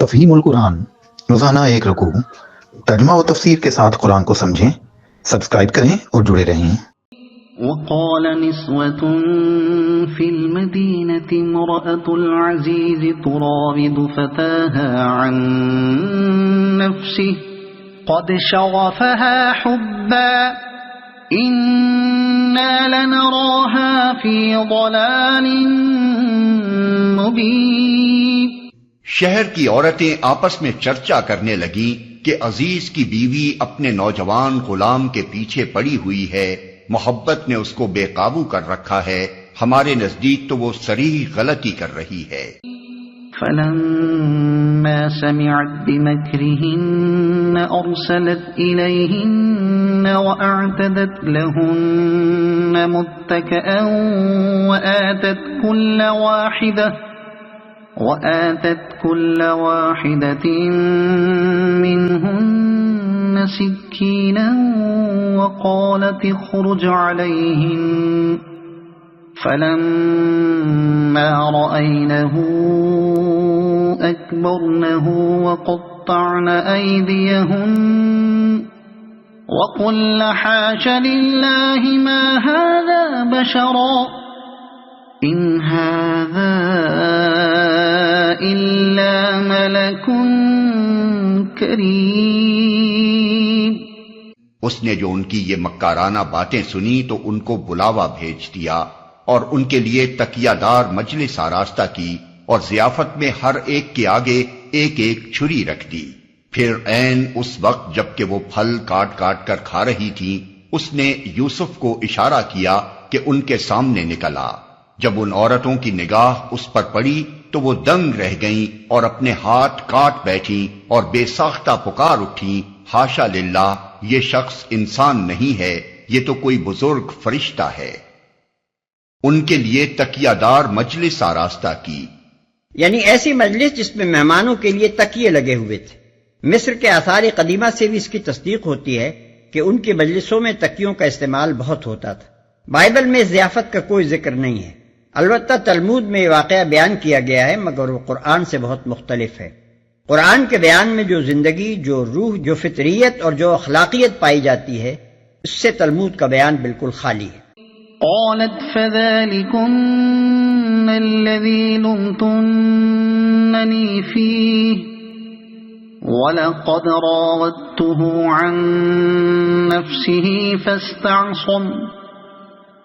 تفہیم القرآن، روزانہ ایک رکوع، ترجمہ و تفسیر کے ساتھ قرآن کو سمجھیں۔ سبسکرائب کریں اور جڑے رہیں۔ وقال نسوة في المدينة امرأة العزيز تراود فتاها عن نفسه قد شغفها حبا إنا لنراها في ضلال مبين۔ شہر کی عورتیں آپس میں چرچا کرنے لگیں کہ عزیز کی بیوی اپنے نوجوان غلام کے پیچھے پڑی ہوئی ہے، محبت نے اس کو بے قابو کر رکھا ہے، ہمارے نزدیک تو وہ صریح غلطی کر رہی ہے۔ فلما سمعت بمكرهن أرسلت إليهن وأعتدت لهن متكئا وآتت كل واحدة منهن سكينا وقالت اخرج عليهن فلما رأينه أكبرنه وقطعن أيديهن وقلن حاش لله ما هذا بشرا إن هذا إلا ملك کریم۔ اس نے جو ان کی یہ مکارانہ باتیں سنی تو ان کو بلاوا بھیج دیا اور ان کے لیے تکیہ دار مجلس آراستہ کی اور ضیافت میں ہر ایک کے آگے ایک ایک چھری رکھ دی۔ پھر عین اس وقت جب کہ وہ پھل کاٹ کاٹ کر کھا رہی تھی، اس نے یوسف کو اشارہ کیا کہ ان کے سامنے نکل آ۔ جب ان عورتوں کی نگاہ اس پر پڑی تو وہ دنگ رہ گئیں اور اپنے ہاتھ کاٹ بیٹھیں اور بے ساختہ پکار اٹھیں، حاشا للہ، یہ شخص انسان نہیں ہے، یہ تو کوئی بزرگ فرشتہ ہے۔ ان کے لیے تکیہ دار مجلس آراستہ کی، یعنی ایسی مجلس جس میں مہمانوں کے لیے تکیے لگے ہوئے تھے۔ مصر کے آثار قدیمہ سے بھی اس کی تصدیق ہوتی ہے کہ ان کی مجلسوں میں تکیوں کا استعمال بہت ہوتا تھا۔ بائبل میں ضیافت کا کوئی ذکر نہیں ہے، البتہ تلمود میں یہ واقعہ بیان کیا گیا ہے، مگر وہ قرآن سے بہت مختلف ہے۔ قرآن کے بیان میں جو زندگی، جو روح، جو فطریت اور جو اخلاقیت پائی جاتی ہے، اس سے تلمود کا بیان بالکل خالی ہے۔ قالت فذلكن الذي لمتنني فيه ولقد راودته عن نفسه فاستعصم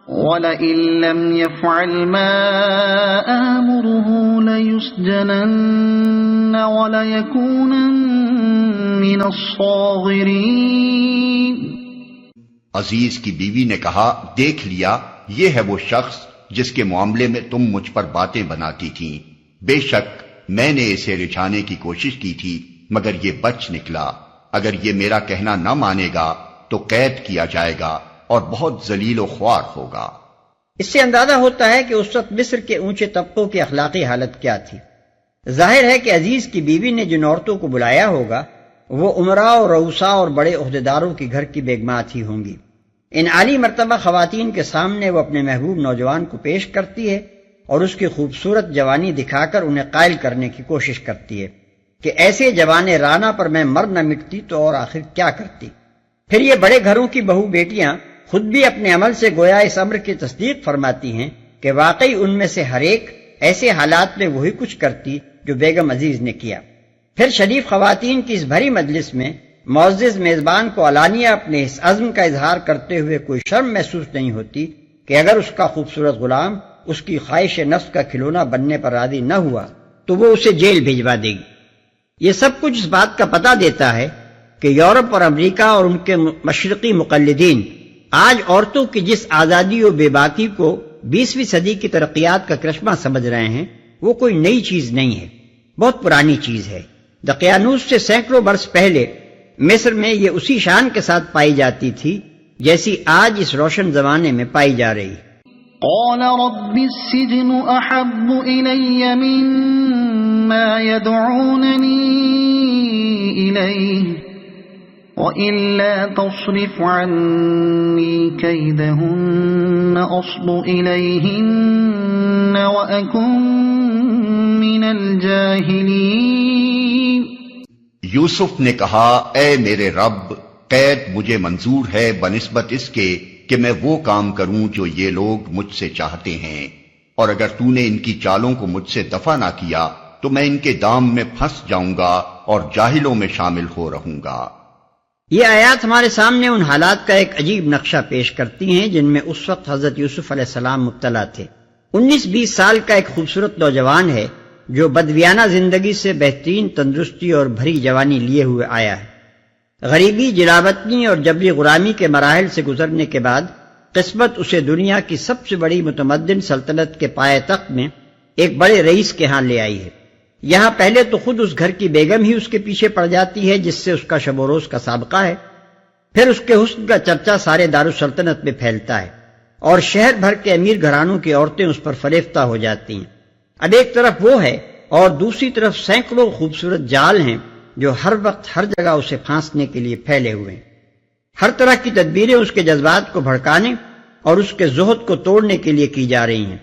وَلَئِن لَّمْ يَفْعَلْ مَا آمُرُهُ لَيُسْجَنَنَّ وَلَيَكُونًا مِّنَ الصَّاغِرِينَ۔ عزیز کی بیوی نے کہا، دیکھ لیا، یہ ہے وہ شخص جس کے معاملے میں تم مجھ پر باتیں بناتی تھی۔ بے شک میں نے اسے رجھانے کی کوشش کی تھی، مگر یہ بچ نکلا۔ اگر یہ میرا کہنا نہ مانے گا تو قید کیا جائے گا اور بہت ذلیل و خوار ہوگا۔ اس سے اندازہ ہوتا ہے کہ اس وقت مصر کے اونچے طبقوں کی اخلاقی حالت کیا تھی۔ ظاہر ہے کہ عزیز کی بیوی نے جن عورتوں کو بلایا ہوگا وہ امراء اور رؤساء اور بڑے عہدیداروں کے گھر کی بیگمات ہی ہوں گی۔ ان عالی مرتبہ خواتین کے سامنے وہ اپنے محبوب نوجوان کو پیش کرتی ہے اور اس کی خوبصورت جوانی دکھا کر انہیں قائل کرنے کی کوشش کرتی ہے کہ ایسے جوان رانا پر میں مر نہ مٹتی تو اور آخر کیا کرتی۔ پھر یہ بڑے گھروں کی بہو بیٹیاں خود بھی اپنے عمل سے گویا اس امر کی تصدیق فرماتی ہیں کہ واقعی ان میں سے ہر ایک ایسے حالات میں وہی کچھ کرتی جو بیگم عزیز نے کیا۔ پھر شریف خواتین کی اس بھری مجلس میں معزز میزبان کو علانیہ اپنے اس عزم کا اظہار کرتے ہوئے کوئی شرم محسوس نہیں ہوتی کہ اگر اس کا خوبصورت غلام اس کی خواہش نفس کا کھلونا بننے پر راضی نہ ہوا تو وہ اسے جیل بھیجوا دے گی۔ یہ سب کچھ اس بات کا پتہ دیتا ہے کہ یورپ اور امریکہ اور ان کے مشرقی مقلدین آج عورتوں کی جس آزادی و بے باکی کو 20ویں صدی کی ترقیات کا کرشمہ سمجھ رہے ہیں وہ کوئی نئی چیز نہیں ہے، بہت پرانی چیز ہے۔ دقیانوس سے سینکڑوں برس پہلے مصر میں یہ اسی شان کے ساتھ پائی جاتی تھی جیسی آج اس روشن زمانے میں پائی جا رہی ہے۔ قال رب السجن احب الی مما يدعوننی الیہ وَإِلَّا تَصْرِفْ عَنِّي كَيْدَهُنَّ أَصْبُ إِلَيْهِنَّ وَأَكُنْ مِنَ الْجَاهِلِينَ۔ یوسف نے کہا، اے میرے رب، قید مجھے منظور ہے بنسبت اس کے کہ میں وہ کام کروں جو یہ لوگ مجھ سے چاہتے ہیں، اور اگر تو نے ان کی چالوں کو مجھ سے دفع نہ کیا تو میں ان کے دام میں پھنس جاؤں گا اور جاہلوں میں شامل ہو رہوں گا۔ یہ آیات ہمارے سامنے ان حالات کا ایک عجیب نقشہ پیش کرتی ہیں جن میں اس وقت حضرت یوسف علیہ السلام مبتلا تھے۔ 19-20 سال کا ایک خوبصورت نوجوان ہے جو بدویانہ زندگی سے بہترین تندرستی اور بھری جوانی لیے ہوئے آیا ہے۔ غریبی، جلاوطنی اور جبری غلامی کے مراحل سے گزرنے کے بعد قسمت اسے دنیا کی سب سے بڑی متمدن سلطنت کے پائے تخت میں ایک بڑے رئیس کے ہاں لے آئی ہے۔ یہاں پہلے تو خود اس گھر کی بیگم ہی اس کے پیچھے پڑ جاتی ہے جس سے اس کا شب و روز کا سابقہ ہے، پھر اس کے حسن کا چرچا سارے دارالسلطنت میں پھیلتا ہے اور شہر بھر کے امیر گھرانوں کی عورتیں اس پر فریفتہ ہو جاتی ہیں۔ اب ایک طرف وہ ہے اور دوسری طرف سینکڑوں خوبصورت جال ہیں جو ہر وقت ہر جگہ اسے پھانسنے کے لیے پھیلے ہوئے ہیں۔ ہر طرح کی تدبیریں اس کے جذبات کو بھڑکانے اور اس کے زہد کو توڑنے کے لیے کی جا رہی ہیں۔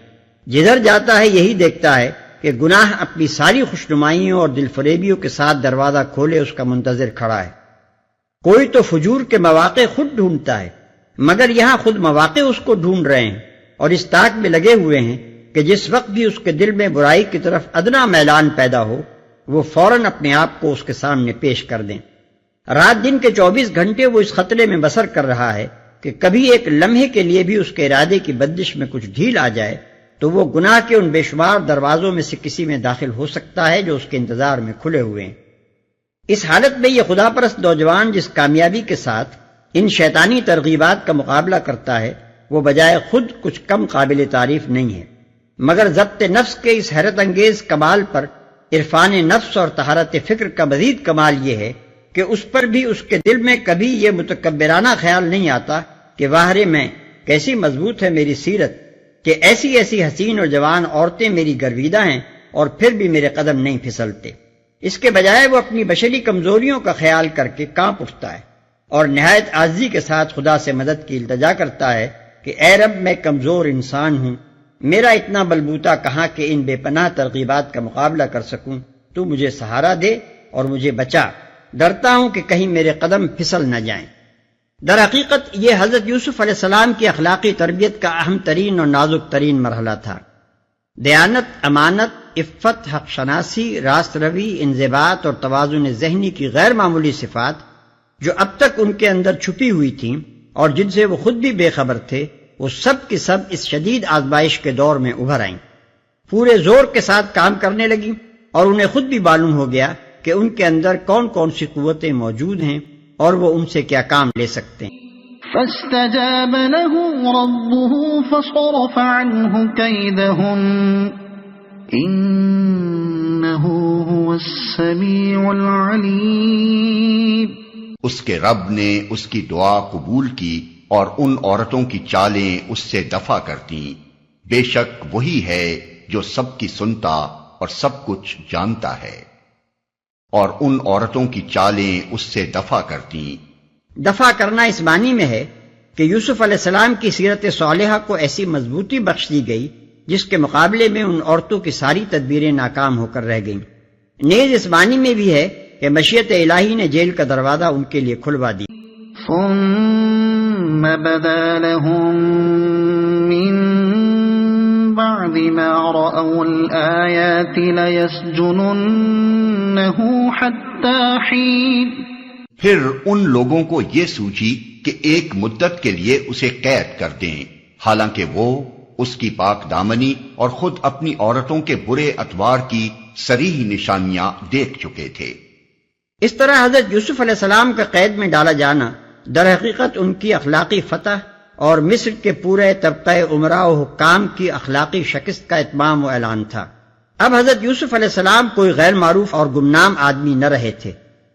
جدھر جاتا ہے یہی دیکھتا ہے کہ گناہ اپنی ساری خوشنمائیوں اور دل فریبیوں کے ساتھ دروازہ کھولے اس کا منتظر کھڑا ہے۔ کوئی تو فجور کے مواقع خود ڈھونڈتا ہے، مگر یہاں خود مواقع اس کو ڈھونڈ رہے ہیں اور اس طاق میں لگے ہوئے ہیں کہ جس وقت بھی اس کے دل میں برائی کی طرف ادنا میلان پیدا ہو وہ فوراً اپنے آپ کو اس کے سامنے پیش کر دیں۔ رات دن کے 24 گھنٹے وہ اس خطرے میں بسر کر رہا ہے کہ کبھی ایک لمحے کے لیے بھی اس کے ارادے کی بندش میں کچھ ڈھیل آ جائے تو وہ گناہ کے ان بے شمار دروازوں میں سے کسی میں داخل ہو سکتا ہے جو اس کے انتظار میں کھلے ہوئے ہیں۔ اس حالت میں یہ خدا پرست نوجوان جس کامیابی کے ساتھ ان شیطانی ترغیبات کا مقابلہ کرتا ہے وہ بجائے خود کچھ کم قابل تعریف نہیں ہے، مگر ضبط نفس کے اس حیرت انگیز کمال پر عرفان نفس اور طہارت فکر کا مزید کمال یہ ہے کہ اس پر بھی اس کے دل میں کبھی یہ متکبرانہ خیال نہیں آتا کہ واہرے میں کیسی مضبوط ہے میری سیرت کہ ایسی ایسی حسین اور جوان عورتیں میری گرویدہ ہیں اور پھر بھی میرے قدم نہیں پھسلتے۔ اس کے بجائے وہ اپنی بشری کمزوریوں کا خیال کر کے کانپ اٹھتا ہے اور نہایت عاجزی کے ساتھ خدا سے مدد کی التجا کرتا ہے کہ اے رب، میں کمزور انسان ہوں، میرا اتنا بلبوتا کہاں کہ ان بے پناہ ترغیبات کا مقابلہ کر سکوں، تو مجھے سہارا دے اور مجھے بچا، ڈرتا ہوں کہ کہیں میرے قدم پھسل نہ جائیں۔ در حقیقت یہ حضرت یوسف علیہ السلام کی اخلاقی تربیت کا اہم ترین اور نازک ترین مرحلہ تھا۔ دیانت، امانت، عفت، حق شناسی، راست روی، انضباط اور توازن ذہنی کی غیر معمولی صفات جو اب تک ان کے اندر چھپی ہوئی تھیں اور جن سے وہ خود بھی بے خبر تھے، وہ سب کی سب اس شدید آزمائش کے دور میں ابھر آئیں، پورے زور کے ساتھ کام کرنے لگیں اور انہیں خود بھی معلوم ہو گیا کہ ان کے اندر کون کون سی قوتیں موجود ہیں اور وہ ان سے کیا کام لے سکتے ہیں۔ فاستجاب له ربه فصرف عنه كيدهن إنه هو السميع العليم۔ اس کے رب نے اس کی دعا قبول کی اور ان عورتوں کی چالیں اس سے دفع کر دیں، بے شک وہی ہے جو سب کی سنتا اور سب کچھ جانتا ہے۔ اور ان عورتوں کی چالیں اس سے دفع کر دیں۔ دفع کرنا اس معنی میں ہے کہ یوسف علیہ السلام کی سیرت صالحہ کو ایسی مضبوطی بخش دی گئی جس کے مقابلے میں ان عورتوں کی ساری تدبیریں ناکام ہو کر رہ گئیں۔ نیز اس معنی میں بھی ہے کہ مشیت الہی نے جیل کا دروازہ ان کے لیے کھلوا دی۔ ثم بدا لهم من بعد ما رأوا الآيات ليسجننه حتى حين۔ پھر ان لوگوں کو یہ سوچی کہ ایک مدت کے لیے اسے قید کر دیں، حالانکہ وہ اس کی پاک دامنی اور خود اپنی عورتوں کے برے اطوار کی صریح نشانیاں دیکھ چکے تھے۔ اس طرح حضرت یوسف علیہ السلام کا قید میں ڈالا جانا در حقیقت ان کی اخلاقی فتح اور مصر کے پورے طبقہ عمراء و حکام کی اخلاقی شکست کا اتمام و اعلان تھا۔ اب حضرت یوسف علیہ السلام کوئی غیر معروف اور گمنام آدمی نہ رہے تھے،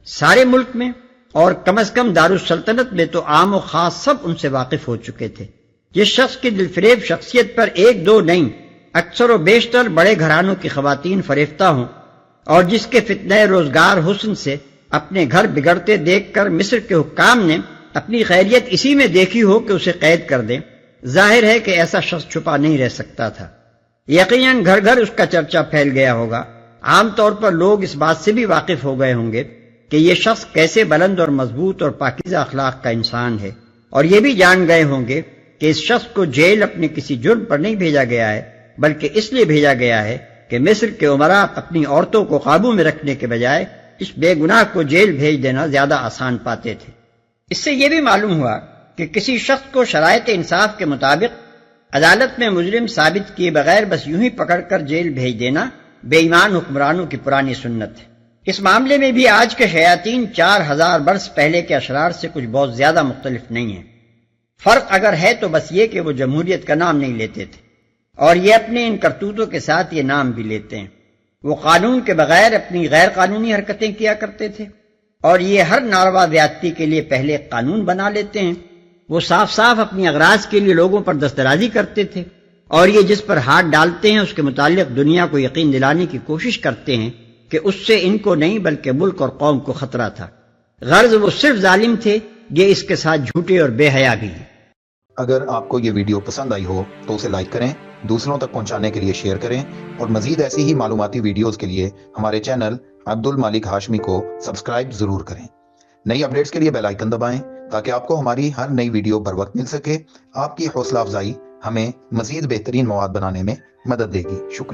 سارے ملک میں اور کم از کم دارالسلطنت میں تو عام و خاص سب ان سے واقف ہو چکے تھے۔ جس شخص کی دلفریب شخصیت پر ایک دو نہیں، اکثر و بیشتر بڑے گھرانوں کی خواتین فریفتہ ہوں اور جس کے فتنہ روزگار حسن سے اپنے گھر بگڑتے دیکھ کر مصر کے حکام نے اپنی خیریت اسی میں دیکھی ہو کہ اسے قید کر دیں، ظاہر ہے کہ ایسا شخص چھپا نہیں رہ سکتا تھا۔ یقیناً گھر گھر اس کا چرچا پھیل گیا ہوگا۔ عام طور پر لوگ اس بات سے بھی واقف ہو گئے ہوں گے کہ یہ شخص کیسے بلند اور مضبوط اور پاکیزہ اخلاق کا انسان ہے، اور یہ بھی جان گئے ہوں گے کہ اس شخص کو جیل اپنے کسی جرم پر نہیں بھیجا گیا ہے، بلکہ اس لیے بھیجا گیا ہے کہ مصر کے امراء اپنی عورتوں کو قابو میں رکھنے کے بجائے اس بے گناہ کو جیل بھیج دینا زیادہ آسان پاتے تھے۔ اس سے یہ بھی معلوم ہوا کہ کسی شخص کو شرائط انصاف کے مطابق عدالت میں مجرم ثابت کیے بغیر بس یوں ہی پکڑ کر جیل بھیج دینا بے ایمان حکمرانوں کی پرانی سنت ہے۔ اس معاملے میں بھی آج کے شیاطین 4000 برس پہلے کے اشرار سے کچھ بہت زیادہ مختلف نہیں ہیں۔ فرق اگر ہے تو بس یہ کہ وہ جمہوریت کا نام نہیں لیتے تھے، اور یہ اپنے ان کرتوتوں کے ساتھ یہ نام بھی لیتے ہیں۔ وہ قانون کے بغیر اپنی غیر قانونی حرکتیں کیا کرتے تھے، اور یہ ہر ناروا زیادتی کے لیے پہلے قانون بنا لیتے ہیں۔ وہ صاف صاف اپنی اغراض کے لیے لوگوں پر دسترازی کرتے تھے، اور یہ جس پر ہاتھ ڈالتے ہیں اس کے متعلق دنیا کو یقین دلانے کی کوشش کرتے ہیں کہ اس سے ان کو نہیں بلکہ ملک اور قوم کو خطرہ تھا۔ غرض وہ صرف ظالم تھے، یہ اس کے ساتھ جھوٹے اور بے حیا بھی ہیں۔ اگر آپ کو یہ ویڈیو پسند آئی ہو تو اسے لائک کریں، دوسروں تک پہنچانے کے لیے شیئر کریں، اور مزید ایسی ہی معلوماتی ویڈیوز کے لیے ہمارے چینل عبد المالک ہاشمی کو سبسکرائب ضرور کریں۔ نئی اپڈیٹس کے لیے بیل آئیکن دبائیں تاکہ آپ کو ہماری ہر نئی ویڈیو بر وقت مل سکے۔ آپ کی حوصلہ افزائی ہمیں مزید بہترین مواد بنانے میں مدد دے گی۔ شکریہ۔